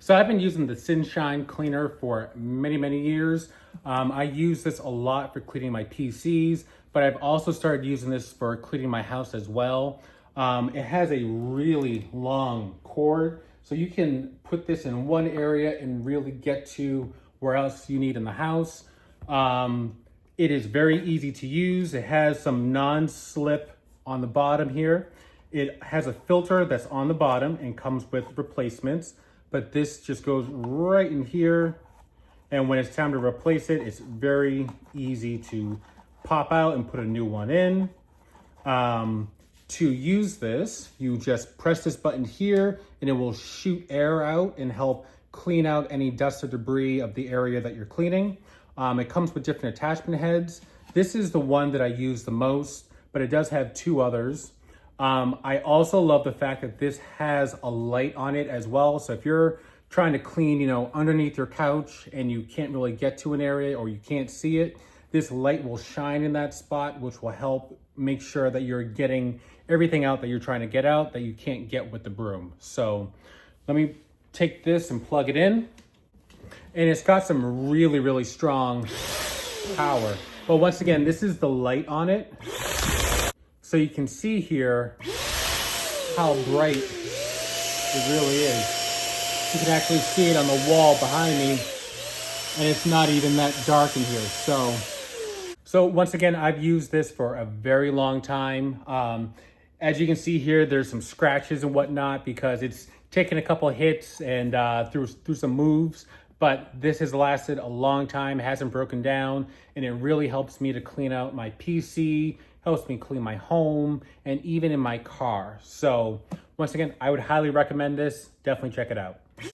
So I've been using the Sunshine cleaner for many years. I use this a lot for cleaning my PCs, but I've also started using this for cleaning my house as well. It has a really long cord, so you can put this in one area and really get to where else you need in the house. It is very easy to use. It has some non-slip on the bottom here. It has a filter that's on the bottom and comes with replacements, but this just goes right in here. And when it's time to replace it, it's very easy to pop out and put a new one in. To use this, you just press this button here and it will shoot air out and help clean out any dust or debris of the area that you're cleaning. It comes with different attachment heads. This is the one that I use the most, but it does have two others. I also love the fact that this has a light on it as well. So if you're trying to clean, underneath your couch and you can't really get to an area or you can't see it, this light will shine in that spot, which will help make sure that you're getting everything out that you're trying to get out that you can't get with the broom. So let me take this and plug it in. And it's got some really strong power. But once again, this is the light on it. So you can see here how bright it really is. You can actually see it on the wall behind me, and it's not even that dark in here. So once again, I've used this for a very long time. As you can see here, there's some scratches and whatnot because it's taken a couple of hits and through some moves. But this has lasted a long time, hasn't broken down, and it really helps me to clean out my PC, helps me clean my home, and even in my car. So once again, I would highly recommend this. Definitely check it out.